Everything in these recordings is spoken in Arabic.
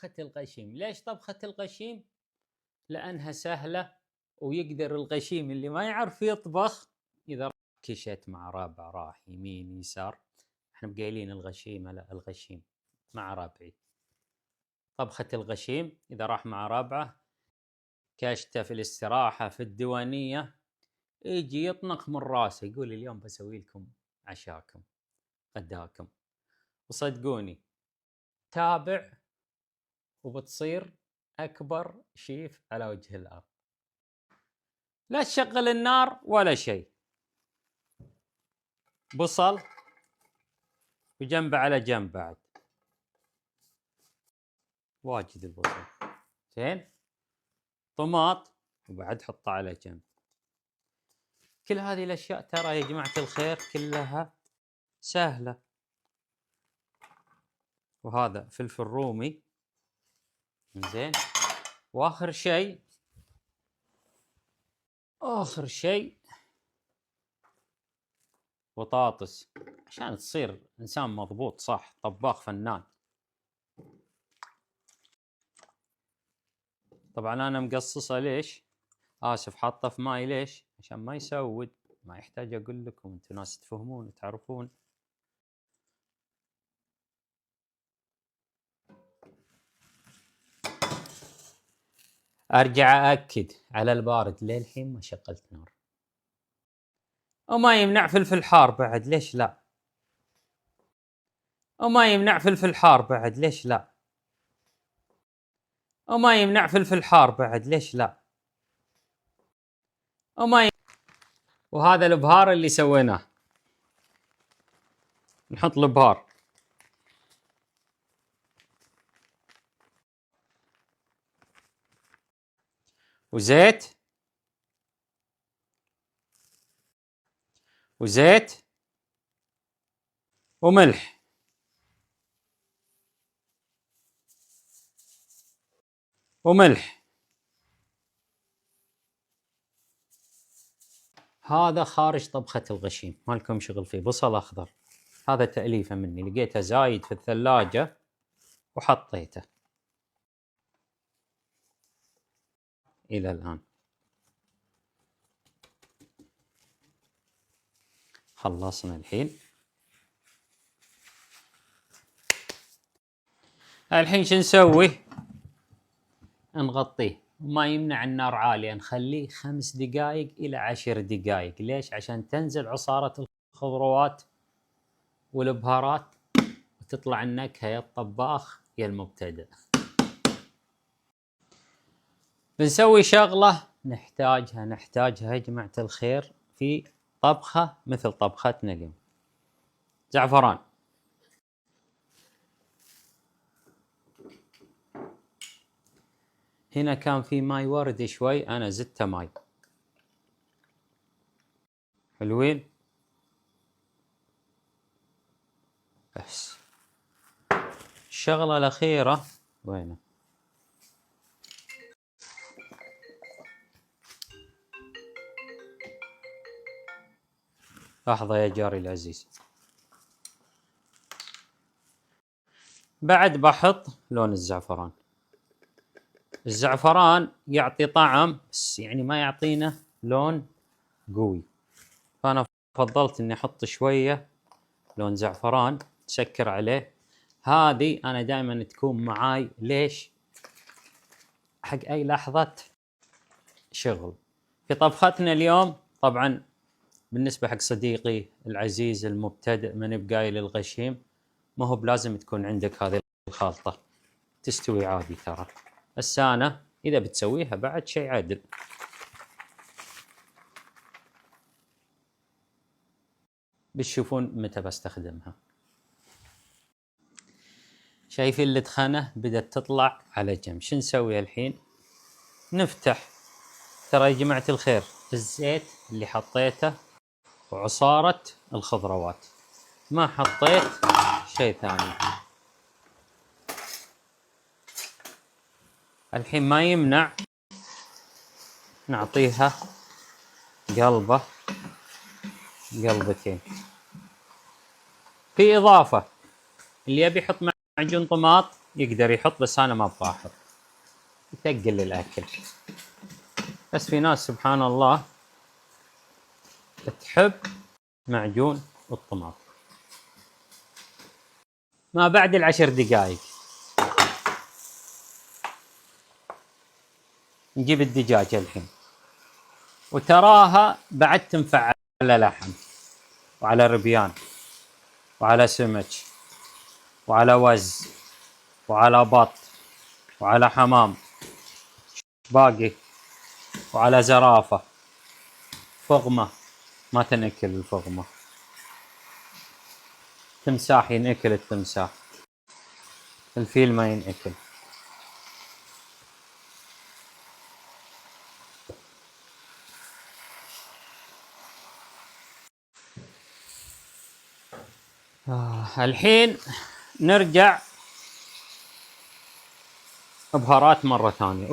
طبخة الغشيم. ليش طبخة الغشيم؟ لأنها سهلة، ويقدر الغشيم اللي ما يعرف يطبخ إذا كشت مع رابع راح يمين يسار، احنا بقايلين الغشيم، لا الغشيم مع رابعي. طبخة الغشيم إذا راح مع رابعه كاشته في الاستراحة في الديوانية، يجي يطنق من راسه يقول اليوم بسوي لكم عشاكم غداكم. وصدقوني تابع وبتصير أكبر شيف على وجه الأرض. لا تشغل النار ولا شيء، بصل وجنبه على جنب بعد، واجد البصل زين، طماط وبعد حطه على جنب. كل هذه الأشياء ترى يا جماعة الخير كلها سهلة. وهذا فلفل رومي زين. واخر شيء بطاطس، عشان تصير انسان مضبوط صح، طباخ فنان. طبعا انا مقصصه ليش؟ اسف، حاطه في ماي ليش؟ عشان ما يسود، ما يحتاج اقول لكم، انتم ناس تفهمون وتعرفون. ارجع اكد على البارد، للحين ما شغلت نار. وما يمنع فلفل حار بعد، ليش لا؟ وما يمنع فلفل حار بعد، ليش لا؟ وما يمنع فلفل حار بعد، ليش لا؟ وهذا البهار اللي سويناه، نحط البهار وزيت وملح هذا خارج طبخة الغشيم، ما لكم شغل فيه. بصل أخضر هذا تأليفه مني، لقيته زايد في الثلاجة وحطيته إلى الآن. خلصنا الحين شو نسوي؟ نغطيه، وما يمنع النار عالية، نخليه 5 دقائق إلى 10 دقائق. ليش؟ عشان تنزل عصارة الخضروات والبهارات وتطلع النكهة يا الطباخ يا المبتدئ. بنسوي شغلة نحتاجها يا جماعة الخير في طبخة مثل طبختنا اليوم، زعفران. هنا كان في ماي ورد شوي، أنا زدته ماي. حلوين بس. الشغلة الأخيرة وينه؟ لحظة يا جاري العزيز. بعد بحط لون الزعفران. الزعفران يعطي طعم بس يعني ما يعطينا لون قوي، فأنا فضلت إني أحط شوية لون زعفران تسكر عليه. هذه أنا دائما تكون معاي، ليش؟ حق أي لحظة شغل في طبختنا اليوم. طبعا بالنسبة حق صديقي العزيز المبتدئ من بقايل الغشيم، ما هو بلازم تكون عندك هذه الخلطة، تستوي عادي ترى. بس أنا إذا بتسويها بعد شيء عدل. بتشوفون متى بستخدمها. شايفين الدخنة بدأت تطلع على جنب. شو نسوي الحين؟ نفتح. ترى يا جماعة الخير الزيت اللي حطيته وعصارة الخضروات، ما حطيت شيء ثاني. الحين ما يمنع نعطيها قلبتين. في إضافة اللي يبي يحط معجون طماط يقدر يحط، بس أنا ما أبغى أحط، يثقل الأكل. بس في ناس سبحان الله تحب معجون الطماطم. ما بعد 10 دقائق نجيب الدجاج الحين، وتراها بعد تنفع على لحم وعلى ربيان وعلى سمك وعلى وز وعلى بط وعلى حمام باقي وعلى زرافة. فغمة ما تنأكل الفغمة، تمساح ينأكل التمساح، الفيل ما ينأكل. الحين نرجع بهارات مرة ثانية.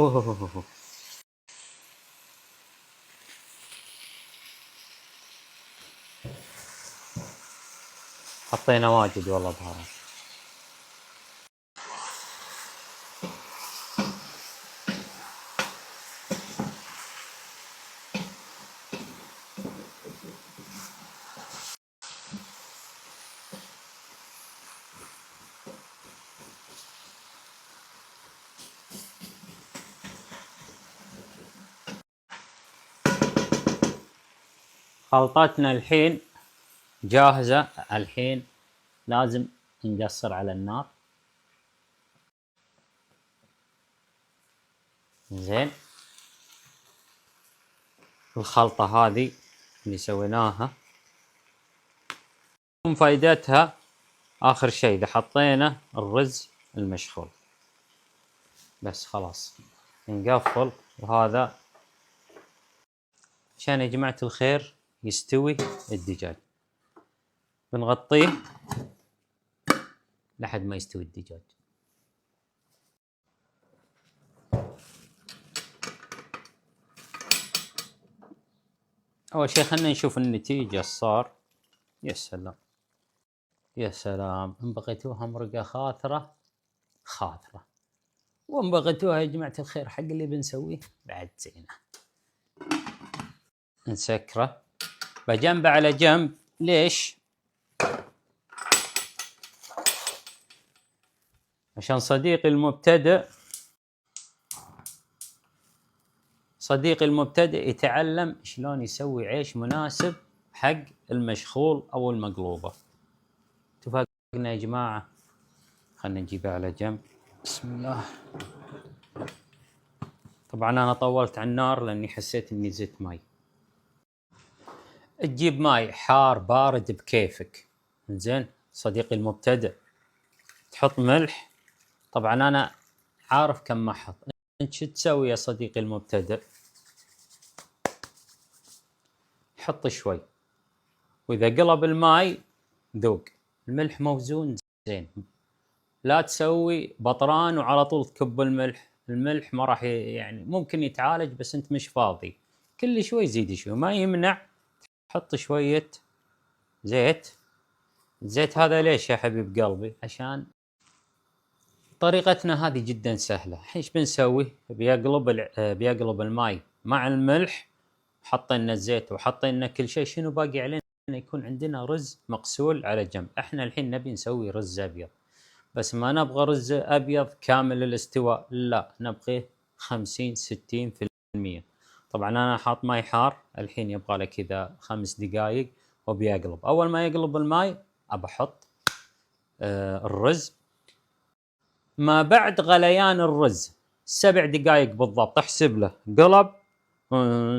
حطينا واجد والله بهارات. خلطتنا الحين جاهزة. الحين لازم نقصر على النار. زين، الخلطة هذه اللي سويناها فائدتها آخر شيء إذا حطينا الرز المشخول بس خلاص نقفل. وهذا عشان يا جماعة الخير يستوي الدجاج، بنغطيه لحد ما يستوي الدجاج. أول شيء خلنا نشوف النتيجة صار. يا سلام يا سلام، إن بغيتوها مرقة خاطرة خاطرة، وإن بغيتوها يا جماعة الخير حق اللي بنسويه بعد زينة. نسكره بجنبه على جنب. ليش؟ عشان صديقي المبتدئ يتعلم شلون يسوي عيش مناسب حق المشخول أو المقلوبة. اتفقنا يا جماعة؟ خلنا نجيبها على جنب. بسم الله. طبعا أنا طولت على النار لأني حسيت إني زدت ماي. تجيب ماي حار بارد بكيفك. زين صديقي المبتدئ، تحط ملح. طبعا أنا عارف كم ما أحط. أنت شو تسوي يا صديقي المبتدئ؟ حط شوي، وإذا قلب الماي ذوق. الملح موزون زين، لا تسوي بطران وعلى طول تكب الملح. الملح ما راح يعني ممكن يتعالج بس أنت مش فاضي. كل شوي زيد شوي، ما يمنع تحط شوية زيت. الزيت هذا ليش يا حبيب قلبي؟ عشان طريقتنا هذه جدا سهلة. ايش بنسوي؟ بيقلب الماي مع الملح، حطينا الزيت وحطينا كل شيء. شنو باقي علينا؟ يكون عندنا رز مغسول على جنب. احنا الحين نبي نسوي رز ابيض، بس ما نبغى رز ابيض كامل الاستواء، لا نبغيه 50-60%. طبعا انا حاط ماي حار الحين، يبغى له كذا 5 دقائق وبيقلب. اول ما يقلب الماي ابى احط الرز. ما بعد غليان الرز 7 دقائق بالضبط، احسب له قلب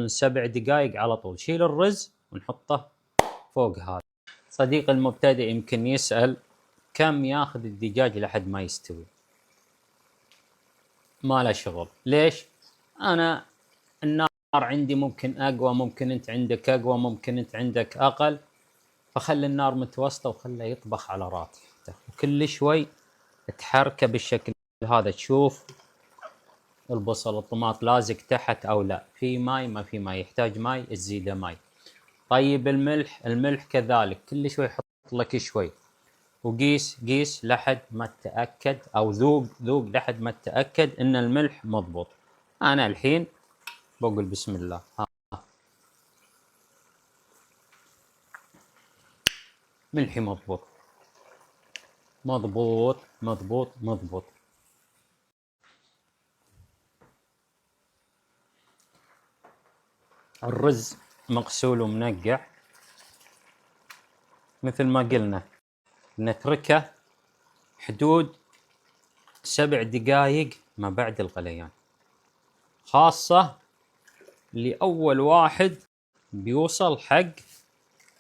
7 دقائق على طول. شيل الرز ونحطه فوق هذا. صديق المبتدئ يمكن يسأل كم ياخذ الدجاج لحد ما يستوي. ما له شغل. ليش؟ أنا النار عندي ممكن أقوى، ممكن أنت عندك أقوى، ممكن أنت عندك أقل، فخلي النار متوسطة وخله يطبخ على راحته، وكل شوي تحركه بالشكل هذا. تشوف البصل الطماط لازق تحت أو لا، في ماي ما في ماي، يحتاج ماي تزيده ماي. طيب الملح كذلك كل شوي حط لك شوي. وقيس قيس لحد ما تتأكد، أو ذوق لحد ما تتأكد إن الملح مضبوط. أنا الحين بقول بسم الله. ملحي مضبوط مضبوط مضبوط مضبوط. الرز مغسول ومنقع، مثل ما قلنا نتركه حدود 7 دقائق ما بعد الغليان، خاصة لأول واحد بيوصل حق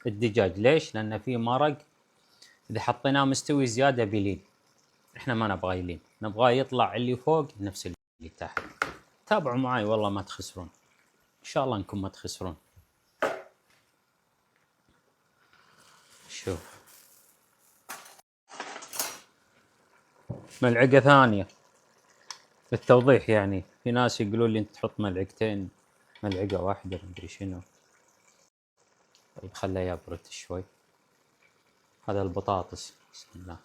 الدجاج. ليش؟ لأن في مرق إذا حطيناه مستوي زيادة بيلين، إحنا ما نبغى يلين، نبغاه يطلع اللي فوق نفس اللي تحت. تابعوا معي والله ما تخسرون، إن شاء الله إنكم ما تخسرون. شوف، ملعقة ثانية للتوضيح، يعني في ناس يقولون لي أنت تحط ملعقتين، ملعقة واحدة مدري شنو. طيب خليه يبرد شوي. هذا البطاطس، بسم الله.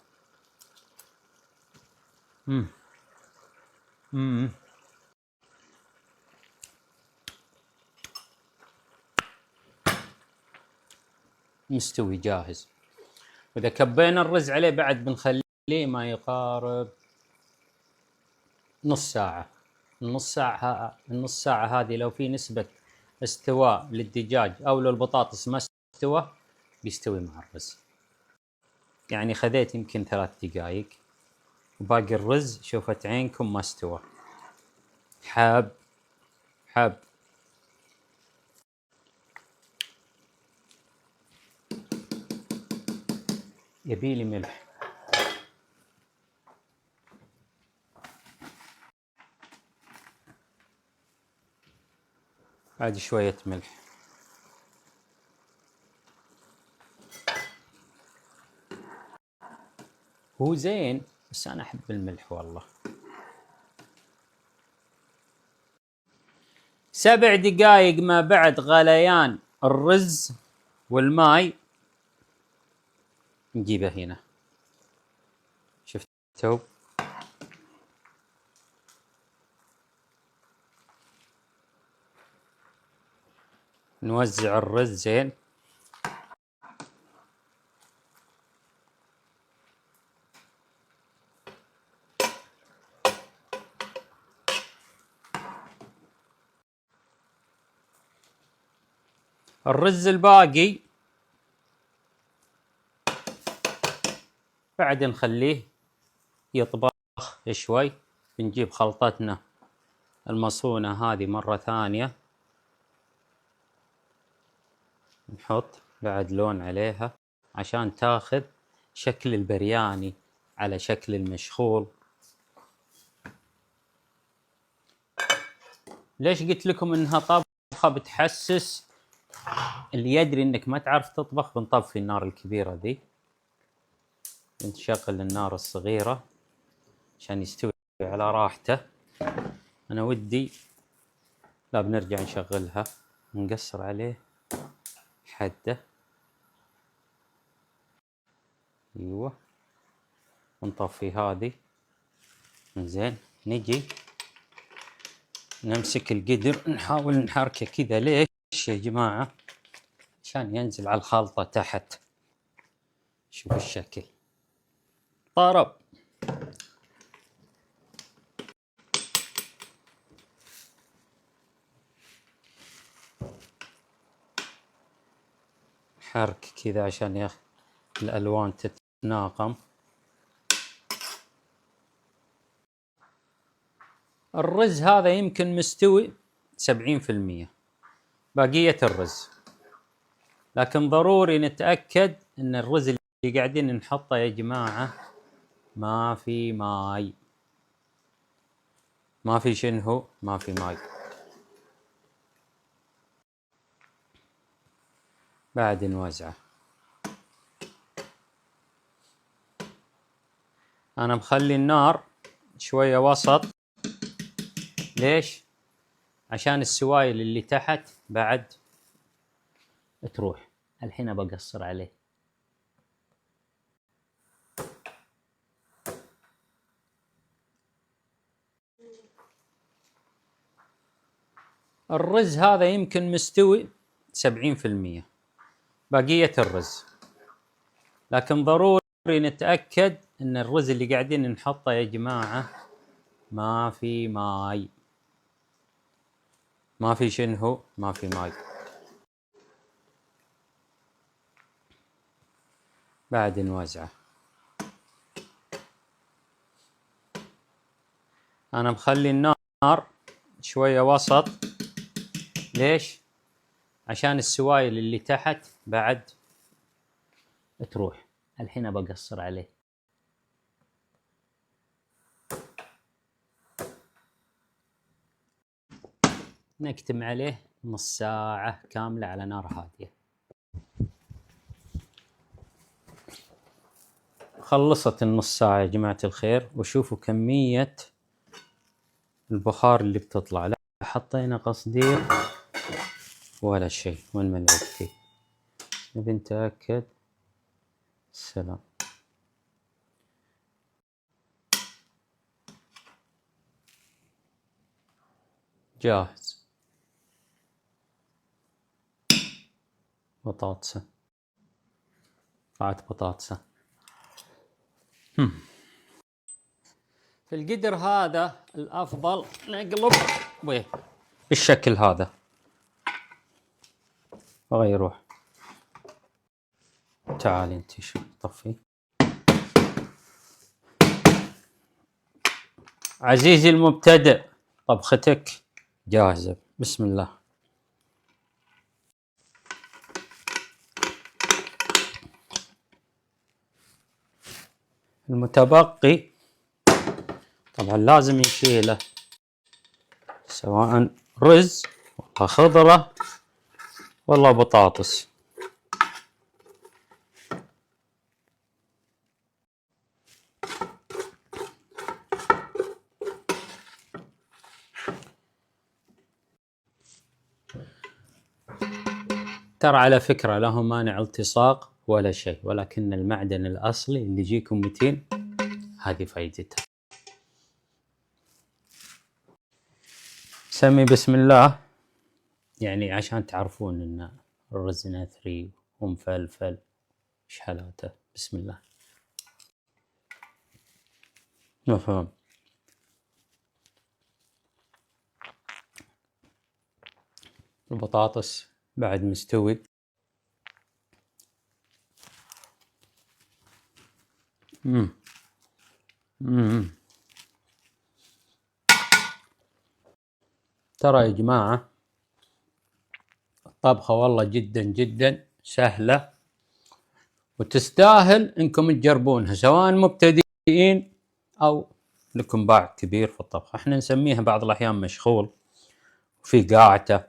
مستوي جاهز. وإذا كبينا الرز عليه بعد بنخليه ما يقارب نص ساعة. النص ساعة هذه لو في نسبة استواء للدجاج أو للبطاطس ما استوى، بيستوي مع الرز. يعني خذيت يمكن 3 دقائق، وباقي الرز شوفت عينكم ما استوى. حاب يبيلي ملح. بعد شوية ملح. هو زين بس أنا أحب الملح والله. 7 دقائق ما بعد غليان الرز والماء نجيبه هنا. شفتوا؟ نوزع الرز زين. الرز الباقي بعد نخليه يطبخ شوي. بنجيب خلطتنا المصونة هذه مرة ثانية، نحط بعد لون عليها عشان تاخذ شكل البرياني على شكل المشخول. ليش قلت لكم انها طبخة بتحسس اللي يدري انك ما تعرف تطبخ؟ بنطفي النار الكبيرة ذي، نشغل النار الصغيرة عشان يستوي على راحته. انا ودي لا، بنرجع نشغلها، نقصر عليه حده. ايوه، ونطفي هذه. زين، نجي نمسك القدر نحاول نحركه كذا. ليش يا جماعة؟ عشان ينزل على الخلطة تحت. شوف الشكل، طرب. حرك كذا عشان الألوان تتناغم. الرز هذا يمكن مستوي 70%، بقية الرز، لكن ضروري نتأكد ان الرز اللي قاعدين نحطه يا جماعة ما في ماي. ما في شنو؟ ما في ماي. بعد نوزعه. انا مخلي النار شوية وسط. ليش؟ عشان السوائل اللي تحت بعد تروح. الحين بقصر عليه. الرز هذا يمكن مستوي 70%، بقية الرز، لكن ضروري نتأكد ان الرز اللي قاعدين نحطه يا جماعة ما في ماي، ما في شنو، ما في ماي. بعد نوزعه. انا مخلي النار شوية وسط. ليش؟ عشان السوائل اللي تحت بعد تروح. الحين بقصر عليه. نكتم عليه نص ساعة كاملة على نار هادية. خلصت النص ساعة يا جماعة الخير، وشوفوا كمية البخار اللي بتطلع. لا حطينا قصدير ولا شيء، وين ملعقتي؟ نبي نتأكد. السلام. جاهز. بطاطسة، طلعت بطاطسة. في القدر هذا الأفضل نقلب بالشكل هذا. أغير روح. تعالي انتي، شو طفي. عزيزي المبتدئ، طبختك جاهزة. بسم الله. المتبقي طبعا لازم نشيله، سواء رز ولا خضرة ولا بطاطس. ترى على فكرة له مانع التصاق ولا شيء، ولكن المعدن الأصلي اللي يجيكم متين هذه فايدته. سمي بسم الله، يعني عشان تعرفون ان الرز نثري ومفلفل. ايش حالاته؟ بسم الله. مفهوم. البطاطس بعد مستوي. ترى يا جماعة الطبخة والله جدا جدا سهلة، وتستاهل انكم تجربونها، سواء مبتدئين او لكم باع كبير في الطبخ. احنا نسميها بعض الاحيان مشغول، وفي قاعته،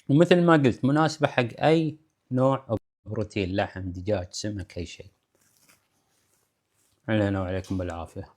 ومثل ما قلت مناسبة حق اي نوع بروتين، لحم، دجاج، سمك، اي شيء. علينا وعليكم بالعافية.